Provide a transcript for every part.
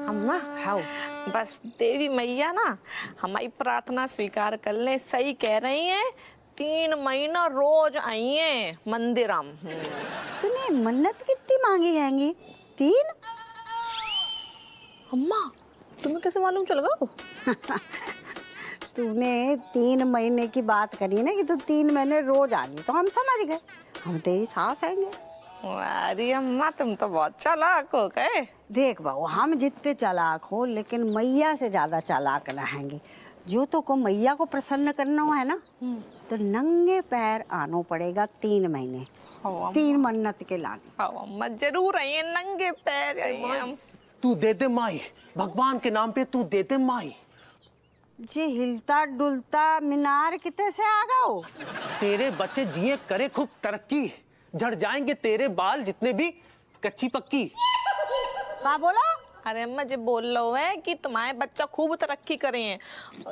अम्मा हाउ बस देवी मैया ना हमारी प्रार्थना स्वीकार कर ले। सही कह रही हैं, 3 महीना रोज आइए मंदिर हम। तूने मन्नत कितनी मांगी हैंगी? 3? अम्मा तुम्हें कैसे मालूम चल गया? तूने 3 महीने की बात करी ना कि तू 3 महीने रोज आ गई, तो हम समझ गए, हम तेरी सास आएंगे। अरे अम्मा तुम तो बहुत चालाक हो गए। देख बाबू, हम जितने चालाक हो लेकिन मैया से ज्यादा चालाक रहेंगे। जो तो को मैया को प्रसन्न करना है ना, तो नंगे पैर आना पड़ेगा 3 महीने, 3 मन्नत के लाने। अम्मा जरूर आइए, नंगे पैर आइए हम। तू दे दे माई, भगवान के नाम पे तू दे दे माई। जी हिलता डुलता मीनार कितने से आ गओ? तेरे बच्चे जिए करे खूब तरक्की, झड़ जाएंगे तेरे बाल जितने भी कच्ची पक्की। क्या बोला? अरे अम्मा जी बोल लो है कि तुम्हारे बच्चा खूब तरक्की करे हैं,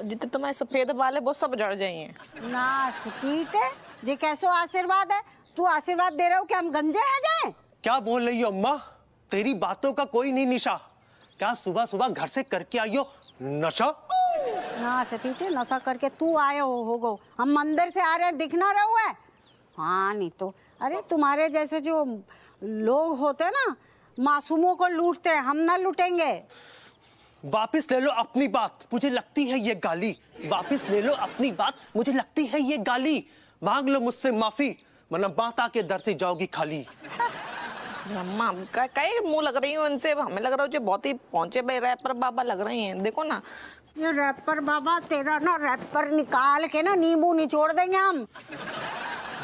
जितने तुम्हारे सफेद बाल है वो सब झड़ जाइए। ना स्कीट है जी, कैसो आशीर्वाद है? तू आशीर्वाद दे रहे हो कि हम गंजे हैं जाए? क्या बोल रही हो अम्मा? तेरी बातों का कोई नहीं निशा। क्या सुबह सुबह घर से करके आई हो नशा? ना सतीते नशा करके तू आए हो। हम मंदिर से आ रहे हैं, दिखना रहो है। हाँ नहीं तो अरे तुम्हारे जैसे जो लोग होते हैं ना, मासूमों को लूटते हैं, हम ना लूटेंगे। वापिस ले लो अपनी बात, मुझे लगती है ये गाली। वापिस ले लो अपनी बात, मुझे लगती है ये गाली। मांग लो मुझसे माफी, वरना माता के दर से जाओगी खाली। अम्मा कई मुंह लग रही हूँ उनसे, हमें लग रहा है बहुत ही पहुंचे भाई रैपर बाबा लग रही हैं। देखो ना ये रैपर बाबा, तेरा ना रैपर निकाल के ना नींबू निचोड़ देंगे हम।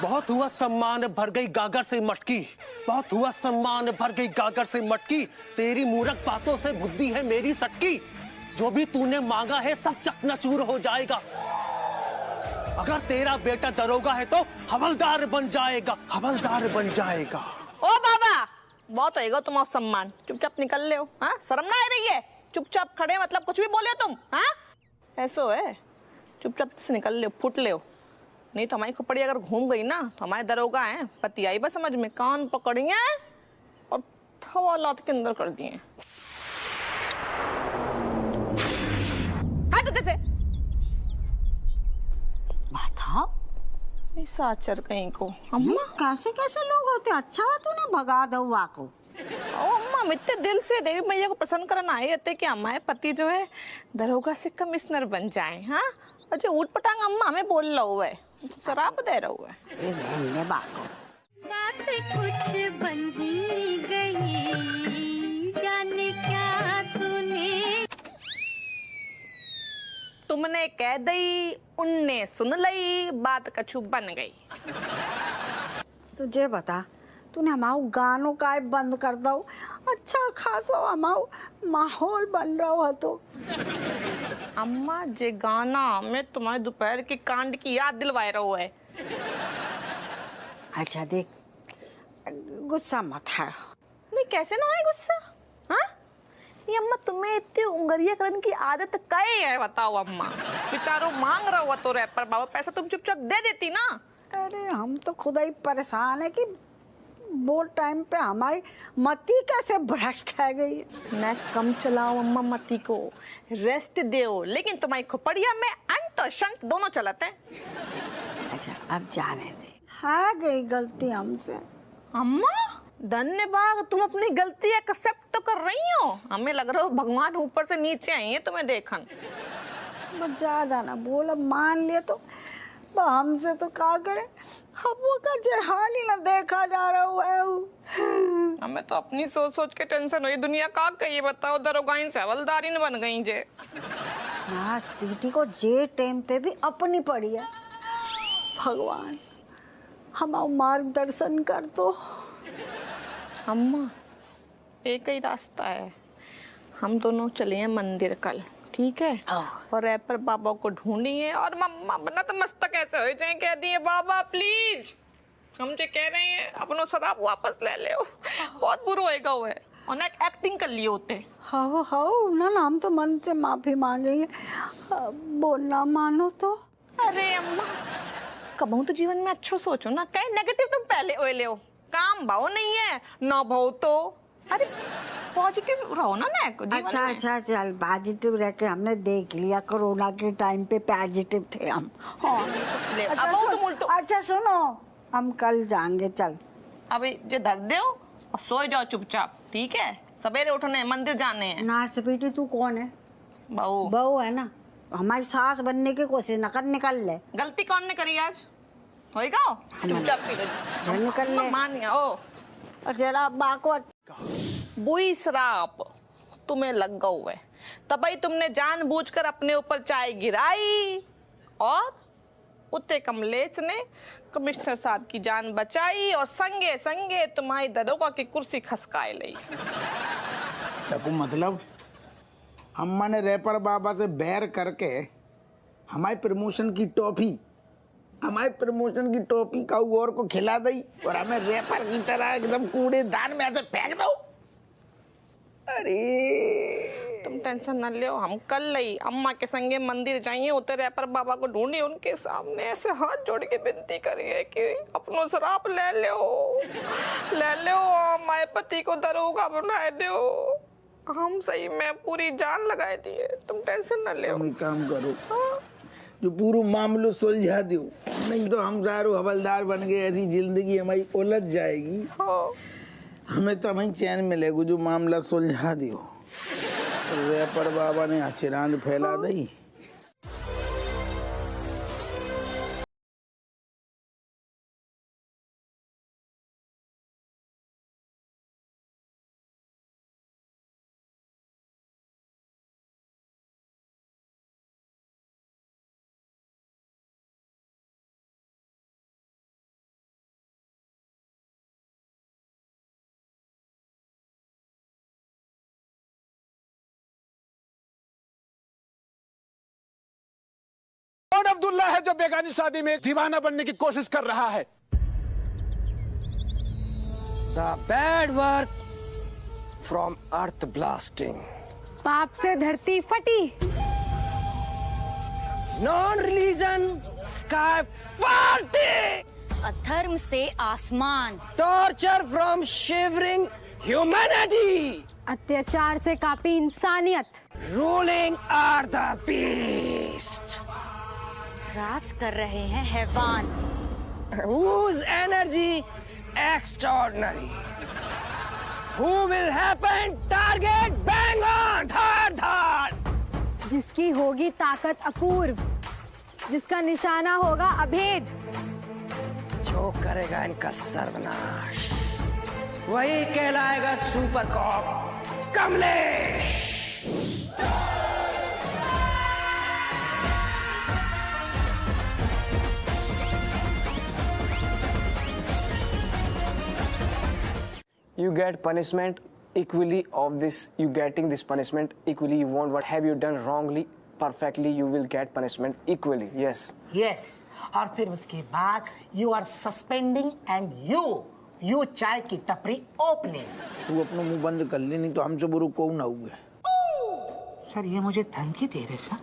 बहुत हुआ सम्मान भर गई गागर से मटकी, बहुत हुआ सम्मान भर गई गागर से मटकी। तेरी मूर्ख बातों से बुद्धि है मेरी सटकी। जो भी तूने मांगा है सब चकनाचूर हो जाएगा। अगर तेरा बेटा दरोगा है तो हवलदार बन जाएगा, हवलदार बन जाएगा। ओ बाबा बहुत होएगा तुम्हारा सम्मान, चुपचाप निकल ले हो। हाँ शर्म ना आ रही है? चुपचाप खड़े मतलब कुछ भी बोले तुम? हाँ ऐसो है, चुपचाप से निकल ले, फुट ले। नहीं तो हमारी खोपड़ी अगर घूम गई ना तो हमारे दरोगा हैं, पति आई बस समझ में, कान पकड़िए और थवा लात के अंदर कर दिए। हट जैसे बताओ साचर कहीं को। अम्मा कैसे कैसे लोग होते? अच्छा हुआ तूने भगा दो वाको। ओ अम्मा हम इतने दिल से देवी मैया को प्रसन्न करना आए थे कि हमारे पति जो है दरोगा से कमिश्नर बन जाए। हाँ और जो ऊट पटांग अम्मा हमें बोल रहा हुआ है, शराब दे रहा हुआ है। बात कुछ बन ही गई, जाने क्या तूने। तुमने कह दई, उनने सुन लई, बात कछु बन गई। तुझे बता, तूने हमारे गानों का बंद कर दो। अच्छा खासा हमारा माहौल बन रहा है। तो अम्मा जे गाना में तुम्हारे दोपहर की कांड की याद दिलवाए रहो है। अच्छा देख, गुस्सा मत है। नहीं कैसे ना है गुस्सा? हाँ ये अम्मा तुम्हें इतनी उंगलियां करने की आदत काहे है बताओ अम्मा? बेचारो मांग रहा हुआ तो रैपर बाबा पैसा, तुम चुपचाप दे देती ना। अरे हम तो खुदा ही परेशान है कि वो टाइम पे हमारी मती कैसे भ्रष्ट है गई। मैं कम चलाओ अम्मा मती को, रेस्ट दो, लेकिन तुम्हारी खोपड़िया में अंत और शंत दोनों चलते हैं। अच्छा अब जाने दे, है गई गलती हमसे। अम्मा धन्यवाद, तुम अपनी गलती एक्सेप्ट तो कर रही हो। हमें लग रहा हो भगवान ऊपर से नीचे आई है तुम्हें देखन। बस ज्यादा ना बोल, अब मान लिया तो हमसे तो क्या करे, हम वो का जहाल ही ना देखा जा रहा है। हमें तो अपनी सोच सोच के टेंशन हुई, दुनिया का कही बताओ, दरोगाइन से हवलदारी न बन गई जे। हाँ स्पीटी को जे टाइम पे भी अपनी पड़ी है। भगवान हमारा मार्गदर्शन कर दो। अम्मा एक ही रास्ता है, हम दोनों चले हैं मंदिर कल, ठीक है? और रैपर बाबा को ढूंढिए और मम्मा बना तो मस्त कैसे हो जाए, कह दिए बाबा प्लीज हम जो कह रहे हैं अपनो शराब वापस ले ले। बहुत बुरा होएगा वो है, और ना एक्टिंग कर लिए होते। हाँ हाँ ना ना, हम तो मन से माफी मांगेंगे, बोलना मानो तो। अरे अम्मा कबहू तो जीवन में अच्छो सोचो ना, कहीं नेगेटिव तुम पहले ओए ले हो। काम भाव नहीं है ना भाव तो अरे पॉजिटिव रहो ना जीवन अच्छा में। अच्छा चल, पॉजिटिव रह के हमने देख लिया, कोरोना के टाइम पे पॉजिटिव थे हम। हाँ ले, अच्छा, अब वो सुन- तुम उल्टो। अच्छा सुनो, हम कल जाएंगे, चल। अभी जे धर दो और सो जाओ चुपचाप, ठीक है? सवेरे उठने हैं, मंदिर जाने हैं। ना बेटी, तू कौन है? बहू। बहू है ना, हमारी सास बनने की कोशिश न कर, निकल ले। गलती कौन ने करी आज? होएगा चुपचाप पी लो। निकल ले। मान गया ओ। और जरा बा को बुई शराब तुम्हें लग गऊ है, तभी तुमने जानबूझकर अपने ऊपर चाय गिराई और उते कमलेश ने कमिश्नर साहब की जान बचाई और संगे संगे तुम्हारी दरोगा की कुर्सी खसकाए ली। देखो मतलब अम्मा ने रैपर बाबा से बैर करके हमारे प्रमोशन की टॉफी काऊ और को खिला दी और हमें रैपर की तरह एकदम कूड़ेदान में ऐसे फेंक दो। अरे तुम टेंशन न लो, हम कल लई अम्मा के संगे मंदिर जाइए, उतर रैपर बाबा को ढूंढिए, उनके सामने ऐसे हाथ जोड़ के विनती करिए कि अपनो शराब ले लो माए पति को दरोगा बनाए दो। हम सही में पूरी जान लगाए दिए, तुम टेंशन न लो। तुम एक काम करो, जो पूरा मामलो सुलझा दो, नहीं तो हम सारो हवलदार बन गए, ऐसी जिंदगी हमारी उलझ जाएगी। हाँ। हमें तो वहीं चैन मिलेगा जो मामला सुलझा दियो। रैपर बाबा ने चिरांद फैला दी। कौन अब्दुल्ला है जो बेगानी शादी में एक दीवाना बनने की कोशिश कर रहा है? The bad work from earth blasting. पाप से धरती फटी। Non-religion sky party. अधर्म से आसमान। Torture from shivering humanity. अत्याचार से कापी इंसानियत। Ruling are the beast. राज कर रहे हैं हैवान। Whose energy extraordinary. Who will happen target bang on धार धार. जिसकी होगी ताकत अपूर्व, जिसका निशाना होगा अभेद। जो करेगा इनका सर्वनाश वही कहलाएगा super cop Kamlesh. You get punishment equally of this. You getting this punishment equally. You want what have you done wrongly, perfectly. You will get punishment equally. Yes. Yes. और फिर उसके बाद you are suspending and you चाय की टपरी opening. तू अपना मुंह बंद कर ले, नहीं तो हमसे बुरा कौन ना हुए। सर ये मुझे धमकी दे रहे sir.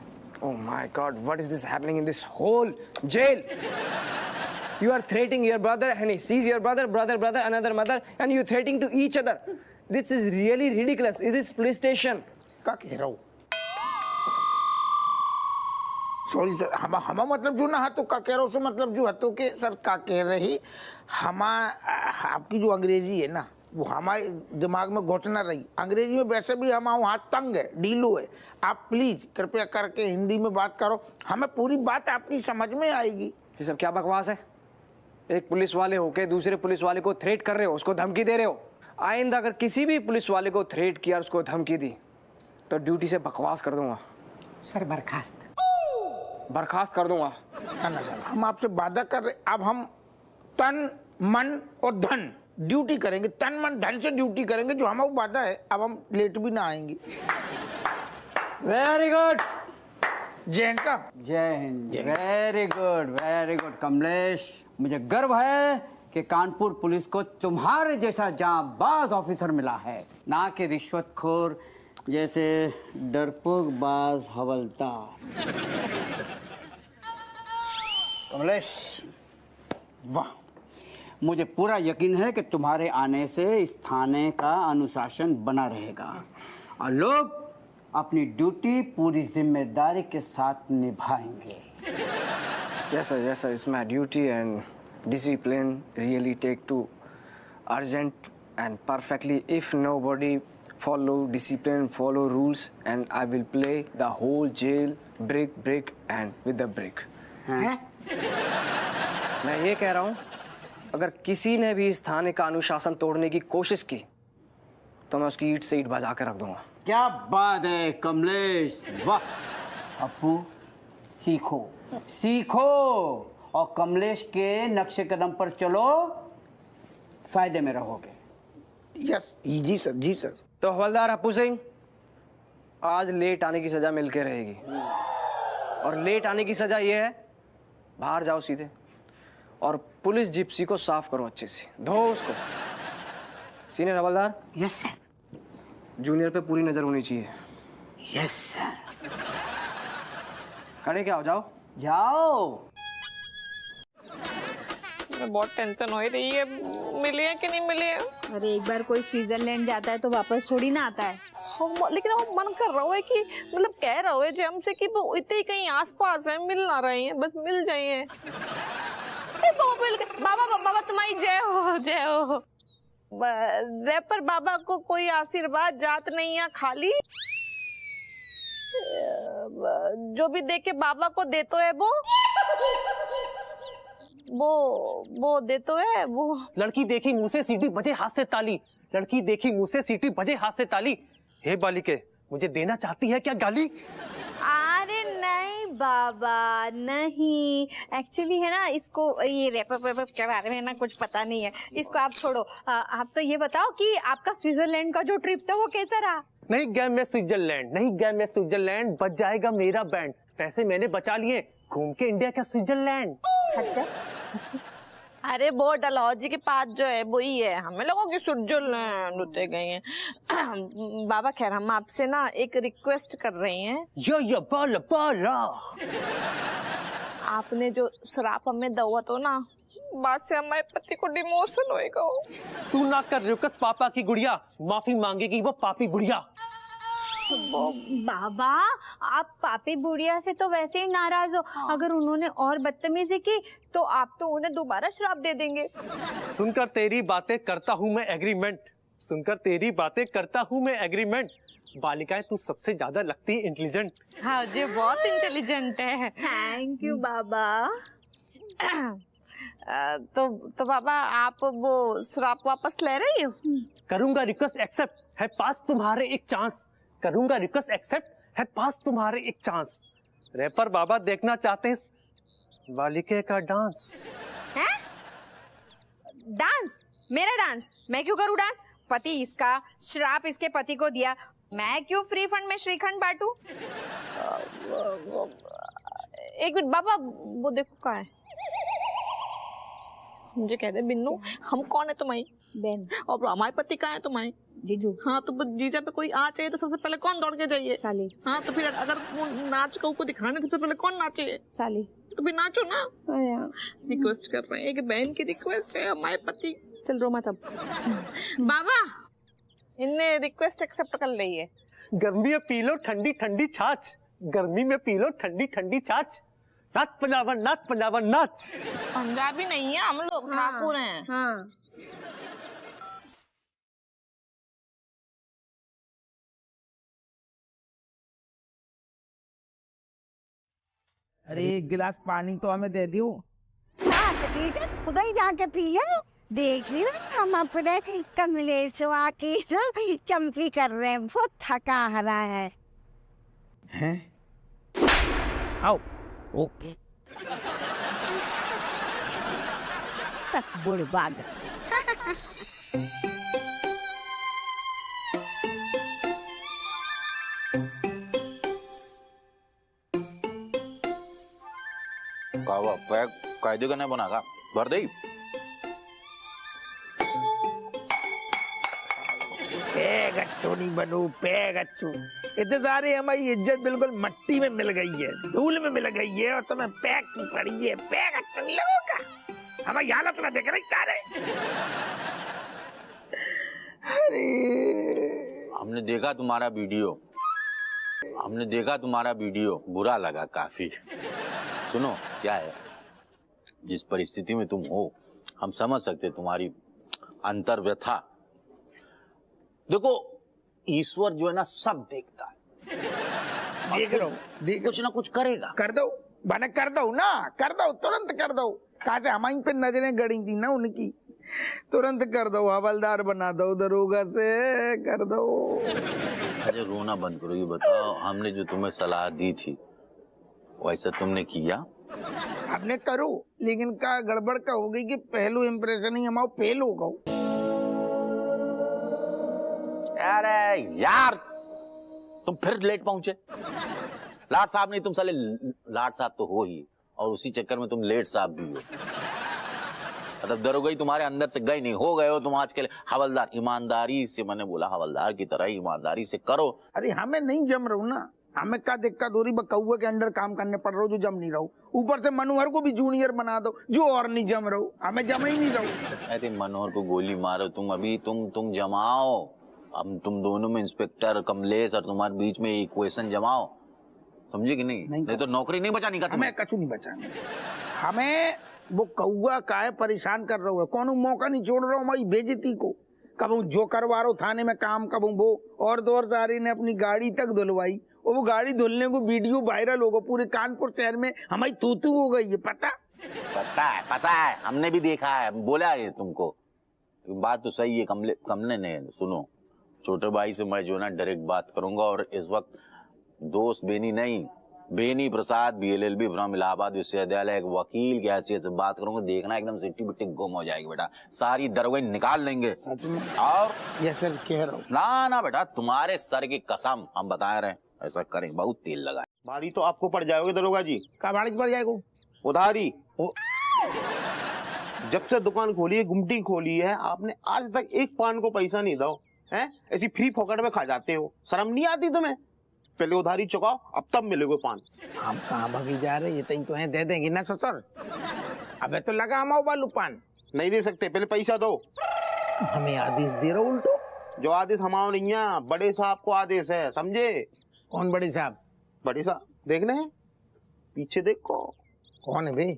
Oh my God! What is this happening in this whole jail? You are threatening your brother, and he sees your brother, another mother, and you threatening to each other. This is really ridiculous. Is this police station? का कह रहा हूँ? Sorry sir, हम मतलब जो ना हाथों का कह रहा हूँ, मतलब जो हाथों के सर का कह रही, आपकी जो अंग्रेजी है ना, वो हमारे दिमाग में घुटना रही। अंग्रेजी में वैसे भी हमारा हाथ तंग है, ढीलो है। आप प्लीज कृपया करके हिंदी में बात करो, हमें पूरी बात आपकी समझ में आएगी। ये सब क्या बकवास है? एक पुलिस वाले होके दूसरे पुलिस वाले को थ्रेट कर रहे हो, उसको धमकी दे रहे हो। आइंदा अगर किसी भी पुलिस वाले को थ्रेट किया, उसको धमकी दी, तो ड्यूटी से बकवास कर दूंगा। सर बर्खास्त कर दूंगा। ना सर, हम आपसे वादा कर रहे, अब हम तन मन और धन ड्यूटी करेंगे, तन मन धन से ड्यूटी करेंगे, जो हमारा वादा है। अब हम लेट भी ना आएंगे। Very good. जैन साहब। जय हिंद। वेरी गुड कमलेश, मुझे गर्व है कि कानपुर पुलिस को तुम्हारे जैसा जांबाज ऑफिसर मिला है, ना कि रिश्वतखोर जैसे डरपोक बाज हवलदार। कमलेश, वाह मुझे पूरा यकीन है कि तुम्हारे आने से इस थाने का अनुशासन बना रहेगा और लोग अपनी ड्यूटी पूरी जिम्मेदारी के साथ निभाएंगे। Yes sir, it's my duty and discipline really take to urgent and perfectly. If nobody follow discipline, follow rules, and I will play the whole jail brick and with the brick. मैं ये कह रहा हूँ, अगर किसी ने भी इस थाने का अनुशासन तोड़ने की कोशिश की तो मैं उसकी ईंट से ईंट बजा के रख दूंगा। क्या बात है कमलेश, वाह। अपू सीखो सीखो और कमलेश के नक्शे कदम पर चलो, फायदे में रहोगे। यस जी सर, जी सर। तो हवलदार अपू सिंह, आज लेट आने की सजा मिलके रहेगी और लेट आने की सजा ये है, बाहर जाओ सीधे और पुलिस जिप्सी को साफ करो अच्छे से, धो उसको। Senior havildar. Yes sir. Junior पे पूरी नजर होनी चाहिए। Yes sir. खड़े क्या हो जाओ जाओ। बहुत टेंशन हो रही है, मिली है कि नहीं मिली है। अरे एक बार कोई स्विट्जरलैंड जाता है तो वापस थोड़ी ना आता है। लेकिन वो मन कर रहा है कि मतलब कह रहा है जे हमसे कि वो इतने ही कहीं आसपास है, मिल ना रहे हैं, बस मिल जाइए। बाबा तुम्हारी जय हो, जय हो। रैपर बाबा को कोई आशीर्वाद जात नहीं है, खाली जो भी देके बाबा को देतो है वो देतो है वो। लड़की देखी मुंह से सीटी बजे हाथ से ताली, लड़की देखी मुंह से सीटी बजे हाथ से ताली। हे बालिके, मुझे देना चाहती है क्या गाली? अरे नहीं बाबा नहीं, एक्चुअली है ना, इसको ये रैपर के बारे में ना कुछ पता नहीं है, इसको आप छोड़ो। आप तो ये बताओ कि आपका स्विट्जरलैंड का जो ट्रिप था वो कैसा रहा? नहीं गया मैं स्विट्जरलैंड, नहीं गया मैं स्विट्जरलैंड, बच जाएगा मेरा बैंड। पैसे मैंने बचा लिए, घूम के इंडिया का स्विट्जरलैंड। अच्छा। अरे वो डलहौजी के पास जो है वही है, हमें लोगों की स्विट्जरलैंड उतरे गए हैं। बाबा खैर हम आपसे ना एक रिक्वेस्ट कर रहे हैं। यो बाला आपने जो श्राप हमें दवा तो ना, बात से हमारे पति को डिमोशन होएगा। तू ना कर रुकस पापा की गुड़िया, माफी मांगेगी वो पापी बुढ़िया। बाबा आप पापी बुढ़िया से तो वैसे ही नाराज हो, अगर उन्होंने और बदतमीजी की तो आप तो उन्हें दोबारा श्राप दे देंगे। सुनकर तेरी बातें करता हूँ मैं एग्रीमेंट, सुनकर तेरी बातें करता हूँ मैं एग्रीमेंट। बालिकाएं तू सबसे ज्यादा लगती है इंटेलिजेंट। हाँ जी बहुत इंटेलिजेंट है। थैंक यू बाबा। तो बाबा आप वो श्राप वापस ले रही हो? करूंगा रिक्वेस्ट एक्सेप्ट, है पास तुम्हारे एक चांस। करूंगा रिक्वेस्ट एक्सेप्ट, है पास तुम्हारे एक चांस। रैपर बाबा देखना चाहते हैं बालिके का डांस। हैं? डांस? मेरा डांस? मैं क्यों करूं डांस? पति इसका, श्राप इसके पति को दिया, मैं क्यों फ्री फंड में श्रीखंड बांटू? एक मिनट बाबा, वो देखो कहाँ है। मुझे कहते बिन्नू, हम कौन है तुम्हारी बहन और हमारे पति कहाँ है तुम्हारे? जीजू। हाँ तो जीजा पे कोई आ चाहिए तो सबसे पहले कौन दौड़ के जाइए? साली। हाँ तो फिर अगर वो नाच को दिखाने सबसे पहले कौन नाचे? साली। तो फिर नाचो ना। रिक्वेस्ट कर रहे हैं, एक बहन की रिक्वेस्ट है, हमारे पति। चल रो मत अब। बाबा इनने रिक्वेस्ट एक्सेप्ट कर ली है। गर्मी में पी लो ठंडी ठंडी छाछ, गर्मी में पी लो ठंडी ठंडी छाछ। नाच पंजाबन नाच, पंजाबन नाच। पंजाबी नहीं है, हम लोग ठाकुर हैं। हाँ। अरे एक गिलास पानी तो हमें दे दियो। उधर ही जाके पिए, देख ली ना हम अपने कमलेशवा की चंपी कर रहे हैं, बहुत थका हरा है। हैं? आओ। ओके। बुढ़बाग। कावा पैक कायदे का नहीं बना का भर दे। गच्चू नहीं बनू, पे गच्चू। इतने सारे हमारी इज्जत बिल्कुल मट्टी में मिल गई है, धूल में मिल गई है, और तुम्हें पैक की पड़ी है। पे गच्चू नहीं लगोगा। हमारी हालत ना देख रही क्या रे? हमने देखा तुम्हारा वीडियो, बुरा लगा काफी। सुनो क्या है, जिस परिस्थिति में तुम हो हम समझ सकते तुम्हारी अंतर्व्यथा। देखो ईश्वर जो है ना सब देखता है, देख रहा हूँ, कुछ ना कुछ करेगा। कर दो बने, कर दो ना, कर दो, तुरंत कर दो। कहा से हमारी पे नजरें गड़ी थी ना उनकी, तुरंत कर दो, हवलदार बना दो, दरोगा से कर दो। अरे रोना बंद करो, ये बताओ हमने जो तुम्हें सलाह दी थी वैसा तुमने किया? आपने करो, लेकिन का गड़बड़ का हो गई कि पहलू इम्प्रेशन ही हमारा फेल हो गो। अरे यार तुम फिर लेट पहुंचे। लाट साहब नहीं, तुम साले लाट साहब तो हो ही, और उसी चक्कर में तुम लेट साहब भी हो। मतलब दरोगा ही तुम्हारे अंदर से गए नहीं, हो गए हो तुम आज के लिए हवलदार। ईमानदारी से, मैंने बोला हवलदार की तरह ईमानदारी से करो। अरे हमें नहीं जम रहा हूँ ना, हमें क्या दिक्कत हो रही, कौआ के अंडर काम करने पड़ रहा हो जो जम नहीं रहा हूँ। ऊपर से मनोहर को भी जूनियर बना दो जो और नहीं जम रहा हूँ, हमें जम ही नहीं रहा हूँ। अरे मनोहर को गोली मारो तुम, अभी तुम जमाओ। अब तुम दोनों में इंस्पेक्टर कमलेश और तुम्हारे बीच में इक्वेशन जमाओ, समझे कि नहीं तो नौकरी नहीं बचाने का तुम्हें। हमें कछु नहीं बचाने, हमें वो कौआ काहे परेशान कर रहा है, कौन मौका नहीं छोड़ रहा हूँ हमारी बेइज्जती को। कब जो करवा रहा थाने में काम, कब वो और दौर सारी ने अपनी गाड़ी तक धुलवाई, और वो गाड़ी धुलने को वीडियो वायरल होगा पूरे कानपुर शहर में, हमारी तूतू हो गई है। पता है हमने भी देखा है, बोला है तुमको। बात तो सही है कमले ने। सुनो छोटे भाई से मैं जो ना डायरेक्ट बात करूंगा, और इस वक्त दोस्त बेनी नहीं, बेनी प्रसाद BLLB फ्रॉम इलाहाबाद विश्वविद्यालय, एक वकील की हैसियत से बात करूंगा। देखना एकदम सिट्टी बिट्टी गुम हो जाएगी बेटा, सारी दरोगे निकाल लेंगे। और ये सर कह रहा हूँ ना बेटा, तुम्हारे सर की कसम हम बता रहे हैं, ऐसा करें, बहुत तेल लगाए। भारी तो आपको पड़ जाओगे दरोगा जी। क्या भाड़ी पड़ जाएगा? उधारी। जब से दुकान खोली है, गुमटी खोली है, आपने आज तक एक पान को पैसा नहीं दो हैं, ऐसी फ्री फोकट में खा जाते हो, शर्म नहीं आती तुम्हें? पहले उधारी चुकाओ, अब तब मिलेगा पान। हम कहाँ भागी जा रहे, ये तो है दे देंगे ना ससुर। अबे तो लगा हमारा बालू पान। नहीं दे सकते, पहले पैसा दो। हमें आदेश दे रहा उल्टो। जो आदेश हमारा नहीं है, बड़े साहब को आदेश है, समझे? कौन बड़े साहब? बड़े साहब देखने हैं, पीछे देखो। कौन है भाई?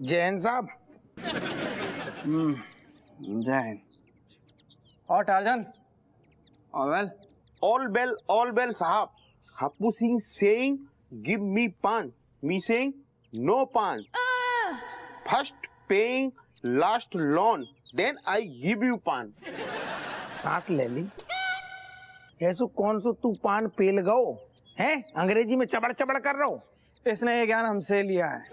जैन साहब। जय हिंद। और टार्जन? ऑल वेल साहब। Happu Singh saying give me paan, me saying no paan. First paying last loan, then I give you paan. सांस ले ली। ऐसो कौन सो तू पान पेल गओ है, अंग्रेजी में चबड़ चबड़ कर रहा हो। इसने ये ज्ञान हमसे लिया है,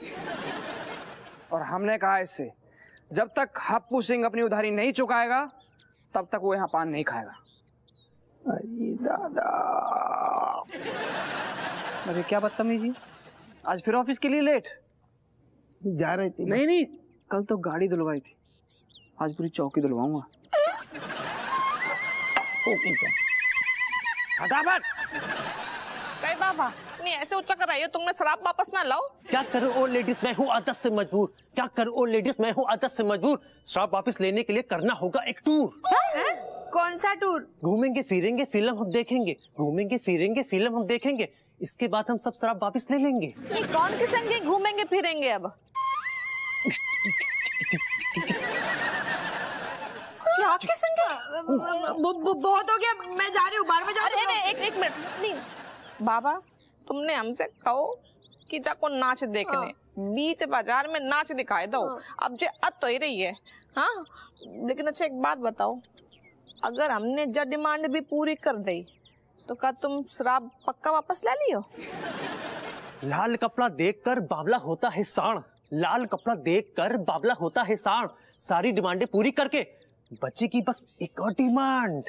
और हमने कहा इससे जब तक हप्पू सिंह अपनी उधारी नहीं चुकाएगा तब तक वो यहाँ पान नहीं खाएगा। अरे दादा, अरे क्या बदतमीजी, आज फिर ऑफिस के लिए लेट जा रहे थे? नहीं, कल तो गाड़ी धुलवाई थी, आज पूरी चौकी धुलवाऊंगा। फटाफट। कई बाबा नहीं ऐसे ऊंचा कर रही हो, तुमने शराब वापस ना लाओ। क्या करूं ओ लेडीज, मैं हूँ आदत से मजबूर। क्या करूं ओ लेडीज, मैं हूँ आदत से मजबूर। शराब वापस लेने के लिए करना होगा एक टूर। कौन सा टूर? घूमेंगे फिरेंगे फिल्म हम देखेंगे, घूमेंगे फिरेंगे फिल्म हम देखेंगे, इसके बाद हम सब शराब वापस ले लेंगे। नहीं कौन के संग घूमेंगे फिरेंगे अब? के संग? बहुत हो गया, मैं जा रही हूँ, बाहर में जा रही हूँ। एक मिनट, नहीं बाबा तुमने हमसे कहो कि जाको नाच देखने, बीच बाजार में नाच दिखाए दो। अब जो अत तो ही रही है। हाँ लेकिन अच्छा एक बात बताओ, अगर हमने जो डिमांड भी पूरी कर दी तो क्या तुम शराब पक्का वापस ले लियो? लाल कपड़ा देखकर बावला होता है साण, लाल कपड़ा देखकर बावला होता है साण। सारी डिमांडें पूरी करके बचेगी बस एक और डिमांड।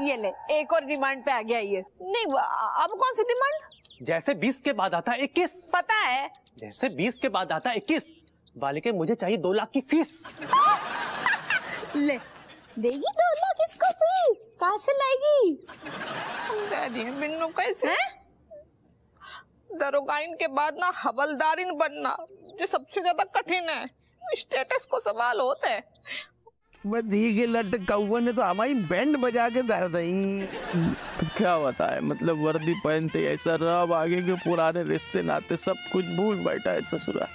ये ले, एक और डिमांड पे आ गया ये। नहीं अब कौन सी डिमांड? जैसे 20 के बाद आता 21। पता है। जैसे 20 के बाद आता 21। बालिके मुझे चाहिए 2 लाख की फीस। ले, देगी 2 लाख इसको फीस कहाँ से लाएगी? हम दे दिए बिन्नू कैसे? दरोगाइन के बाद ना हवलदारिन बनना जो सबसे ज्यादा कठिन है। स्टेटस को सवाल होते हैं। बधी के लट कौवा ने तो हमारी बैंड बजा के धर दी। क्या बताए, मतलब वर्दी पहनते ऐसा अब आगे के पुराने रिश्ते नाते सब कुछ भूल बैठा है ससुरा।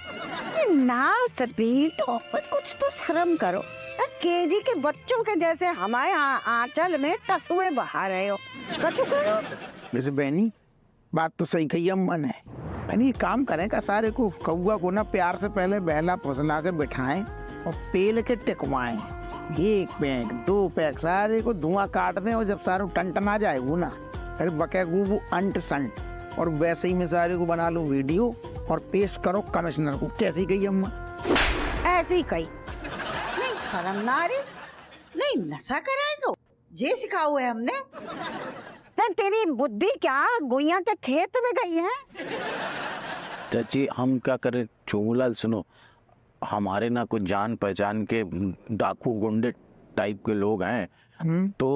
ना सबीट कुछ तो शर्म करो। केजी के बच्चों के जैसे हमारे आंचल में टसुए बहा रहे हो। कछु करो। वैसे बहनी बात तो सही कही अम्मा ने। बहनी काम करें का सारे को कौवा को ना प्यार से पहले बहला फुसला के बिठाएं और पेल के टिकवाएं। 1 पैक 2 पैक सारे को धुआं काट दें और जब सारे टनटना जाए वो ना फिर बकेगू वो अंट संट और वैसे ही मैं सारे को बना लूं वीडियो और पेश करो कमिश्नर को। कैसी कही अम्मा? ऐसी कही नहीं शर्म ना रही नहीं नशा कराए दो जे सिखाओ है हमने। तेरी बुद्धि क्या गुइया के खेत में गई है? चाची हम क्या करें? चोमूलाल सुनो, हमारे ना कुछ जान पहचान के डाकू गुंडे टाइप के लोग हैं, तो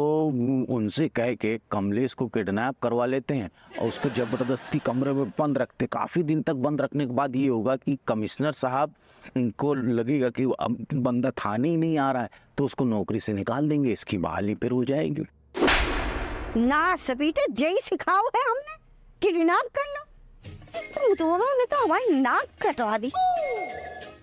उनसे कह के कमलेश को किडनैप करवा लेते हैं और उसको जबरदस्ती कमरे में बंद रखते। काफी दिन तक बंद रखने के बाद ये होगा कि कमिश्नर साहब इनको लगेगा कि अब बंदा थाने ही नहीं आ रहा है, तो उसको नौकरी से निकाल देंगे, इसकी बहाली फिर हो जाएगी। ना सबीटे जय सिखाओ है हमने किडनैप कर लो। तुम दोनों ने तो हमारी नाक कटवा दी।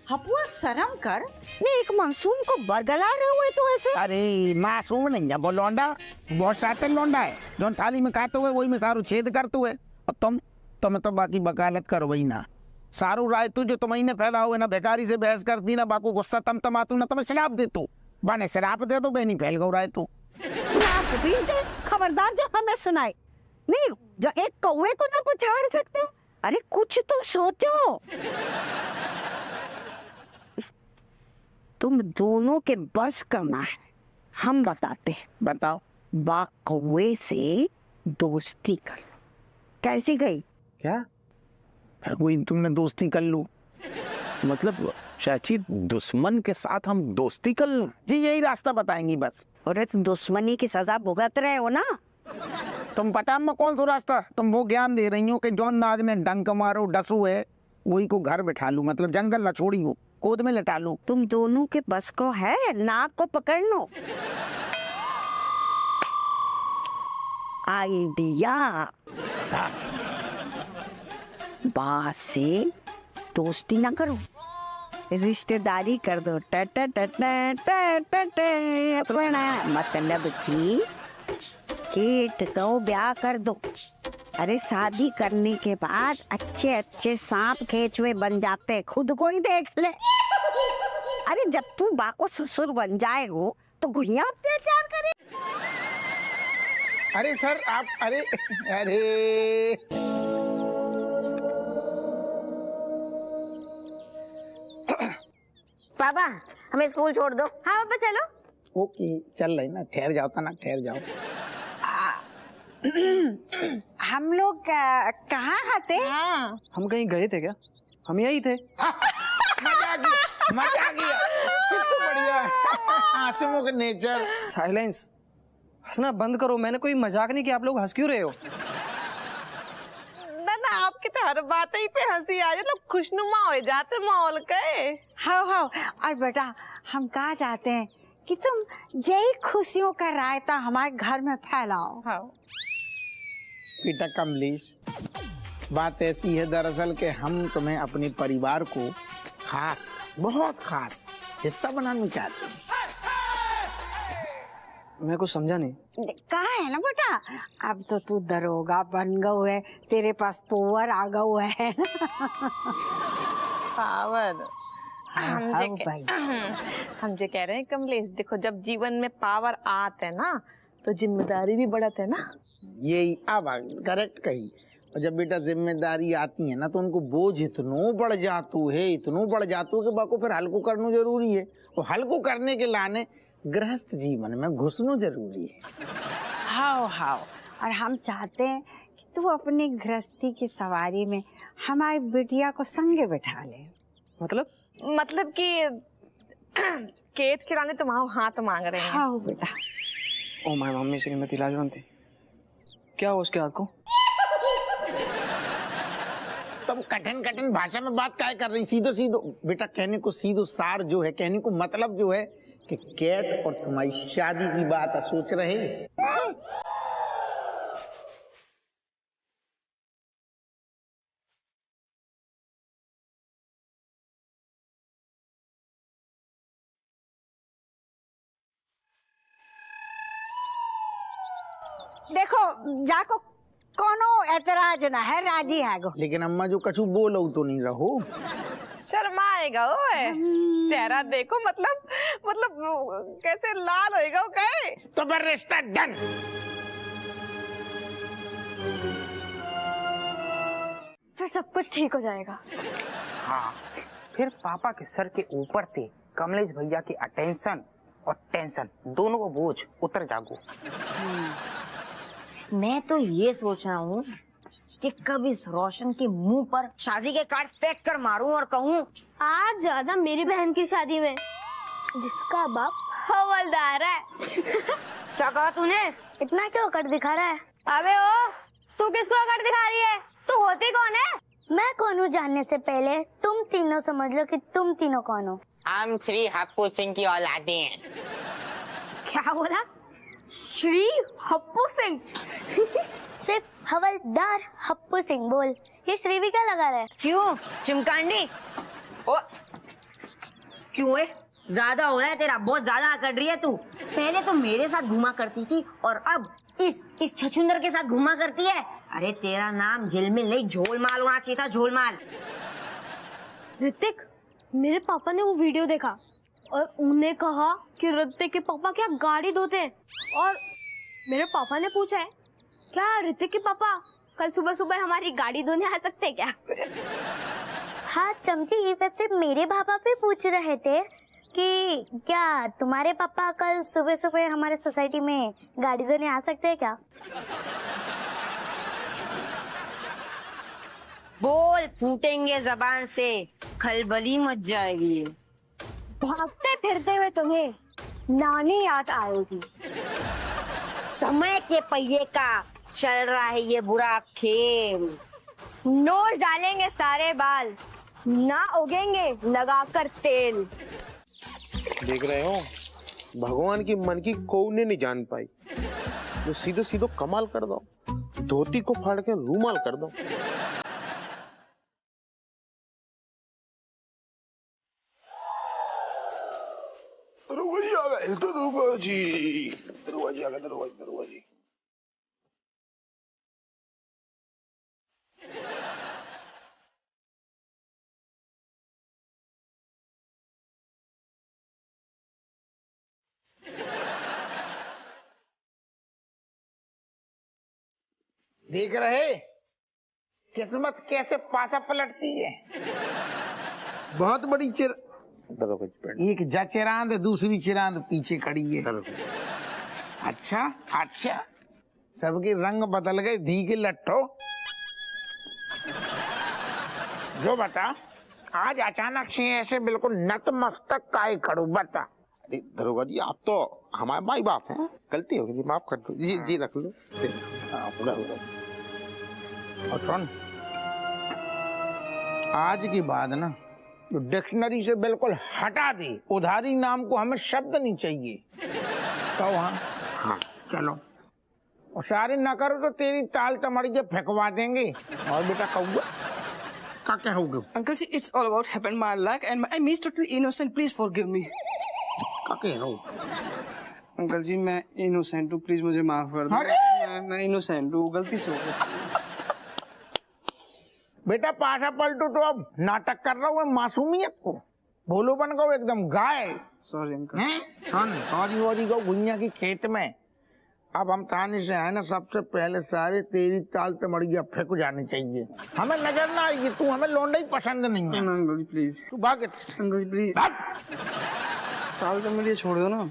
हपुआ शर्म कर, मैं एक मासूम को बरगला रहे हुए तो ऐसे। अरे मासूम नहीं है वो लौंडा, बहुत साते लौंडा है जो थाली में खाते हुए वही में सारू छेद करते हुए। और तुम्हें तो बाकी वकालत करो वही ना। सारू राय तू जो तुम्हें ने फैला हुआ ना बेकारी से बहस करती ना बाको गुस्सा तमातू ना तुम्हें शराब दे तू बाने शराब दे दो बहनी फैल गौ राय तू। खबरदार जो हमें सुनाए नहीं, जो एक कौवे को ना पछाड़ सकते हो। अरे कुछ तो सोचो। तुम दोनों के बस का ना है, हम बताते हैं। बताओ। बा कौवे से दोस्ती कर लो। कैसी गई? क्या कोई तुमने दोस्ती कर लो? मतलब चाची दुश्मन के साथ हम दोस्ती कर लो? जी यही रास्ता बताएंगी बस। अरे तुम दुश्मनी की सजा भुगत रहे हो ना। तुम पता मैं कौन सा रास्ता? तुम वो ज्ञान दे रही हो कि जौन नाग ने डंक मारो डसू है वही को घर बैठा लू, मतलब जंगल न छोड़ी हो कोद में लटा लू। तुम दोनों के बस को है नाग को पकड़ लो। आइडिया बात से दोस्ती ना करो, रिश्तेदारी कर दो। मतलब की कीट को ब्याह कर दो। अरे शादी करने के बाद अच्छे अच्छे सांप खेचुए बन जाते, खुद को ही देख ले। अरे जब तू बाको ससुर बन जाए हो तो गुहिया अत्याचार करे। अरे सर आप अरे पापा हमें स्कूल छोड़ दो। हाँ पापा चलो। ओके चल रही ना, ठहर जाओ तना, ठहर जाओ। हम लोग कहाँ थे? हम कहीं गए थे क्या? हम यही थे। मजा आ गया कितना बढ़िया आसमों का नेचर। साइलेंस, हंसना बंद करो। मैंने कोई मजाक नहीं किया, आप लोग हंस क्यों रहे हो? ना आपकी तो हर बात ही पे हंसी आ जाए, लोग खुशनुमा हो जाते माहौल के। हाँ और बेटा हम कहा चाहते हैं कि तुम जय खुशियों का रायता हमारे घर में फैलाओ। हाँ बेटा कमलेश, बात ऐसी है दरअसल कि हम तुम्हें अपने परिवार को खास, बहुत खास हिस्सा बनाना चाहते हैं। मैं कुछ समझा नहीं। कहा है ना बेटा, अब तो तू दरोगा बन गयो है, तेरे पास पावर आ गयो है। पावर हम जो कह रहे हैं कमलेश, देखो जब जीवन में पावर आते है ना तो जिम्मेदारी भी बढ़त है ना। यही अब करेक्ट कही। और जब बेटा जिम्मेदारी आती है ना तो उनको बोझ इतनो बढ़ जातू है कि बाको फिर हल्को करना जरूरी है। और हल्को करने के लाने गृहस्थ जीवन में घुसना जरूरी है। हाँ और हम चाहते हैं कि तू अपनी गृहस्थी की सवारी में हमारी बिटिया को संगे बैठा ले। मतलब कि केट खिलाने तुम्हारा हाथ मांग रहे हैं। हाँ बेटा। ओ माय मम्मी श्रीमती लाजवंती, क्या हुआ उसके हाथ को? तुम कठिन कठिन भाषा में बात क्या कर रही? सीधो सीधो बेटा, कहने को सीधो सार जो है, कहने को मतलब जो है कि कैट और तुम्हारी शादी की बात सोच रहे। देखो जाको कोनो एतराज ना है, राजी है गो। लेकिन अम्मा जो कछु बोलो तो नहीं रहो। शर्माएगा ओए, चेहरा देखो, मतलब कैसे लाल होएगा वो कहे। तो फिर रिश्ता डन। फिर सब कुछ ठीक हो जाएगा। हाँ, फिर पापा के सर के ऊपर थे कमलेश भैया की अटेंशन और टेंशन, दोनों को बोझ उतर जागो। मैं तो ये सोच रहा हूँ कि कब इस रोशन के मुंह पर शादी के कार्ड फेंक कर मारूं और कहूँ आज ज्यादा मेरी बहन की शादी में जिसका बाप हवलदार है। क्या कहा तूने? इतना क्यों कर दिखा रहा है? अबे ओ, तू किसको कर दिखा रही है? तू होती कौन है? मैं कौन हूँ जानने से पहले तुम तीनों समझ लो कि तुम तीनों कौन हो। हम श्री हप्पू सिंह की औलादे हैं। क्या बोला? श्री हप्पू सिंह? सिर्फ हवलदार हप्पू सिंह बोल, ये श्री भी क्या लगा रहा है? क्यों चिमकांडी? ओ क्यों है? ज्यादा हो रहा है तेरा, बहुत ज्यादा कर रही है तू। पहले तो मेरे साथ घुमा करती थी और अब इस छछुंदर के साथ घुमा करती है। अरे तेरा नाम जेल में नहीं झोलमाल होना चाहिए था, झोलमाल। ऋतिक, मेरे पापा ने वो वीडियो देखा और उन्हें कहा कि ऋतिक के पापा क्या गाड़ी धोते हैं, और मेरे पापा ने पूछा है क्या ऋतिक के पापा कल सुबह सुबह हमारी गाड़ी धोने आ सकते हैं क्या? हाँ चमची, वैसे मेरे पापा भी पूछ रहे थे कि क्या तुम्हारे पापा कल सुबह सुबह हमारे सोसाइटी में गाड़ी धोने आ सकते हैं क्या? बोल, फूटेंगे जबान से, खलबली मच जाएगी। भागते फिरते हुए तुम्हें नानी याद आएगी। समय के पहिए का चल रहा है ये बुरा खेल। नोच डालेंगे सारे बाल, ना उगेंगे लगाकर तेल। देख रहे हो, भगवान की मन की कोई नहीं जान पाई। जो सीधो सीधो कमाल कर दो, धोती को फाड़ के रूमाल कर दो। दरवाजी आ गए, दरवाजी आ गए, दरवाजी। देख रहे किस्मत कैसे पासा पलटती है। बहुत बड़ी एक जचेरांद दूसरी चिरांद पीछे खड़ी है। अच्छा अच्छा, सबके रंग बदल गए, धी के लट्ठो। जो बता, आज अचानक से ऐसे बिल्कुल नतमस्तक काहे खड़ो, बता। अरे दरोगा जी, आप तो हमारे माई बाप हैं, गलती हो गई, माफ कर दो जी। जी रख लो। और सुन, आज के बाद ना तो डिक्शनरी से बिल्कुल हटा दे, उधारी नाम को हमें शब्द नहीं चाहिए। तो हाँ चलो, और सारे ना करो तो तेरी ताल तमड़ी के फेंकवा देंगे। और बेटा कौआ का क्या होगा? Uncle, see, it's all about happened my luck and I mean totally innocent. Please forgive me. का क्या हो? अंकल जी, मैं इनोसेंट हूँ, प्लीज मुझे माफ कर दो। मैं इनोसेंट हूँ, गलती से हो गई। बेटा पाछा पलटू तो अब नाटक कर रहा हूँ मासूमियत को, भोलो बन गो एकदम गाय। Sorry uncle. सुन, औरी गो गुनिया की खेत में। अब हम थाने से आए ना, सबसे पहले सारे तेरी ताल तमड़िया फेंक जानी चाहिए, हमें नजर ना आएगी। तू हमें लौंडा ही पसंद नहीं है। अंकल जी प्लीज, तू भाग। अंकल जी प्लीज, ताल तमड़िया छोड़ दो ना।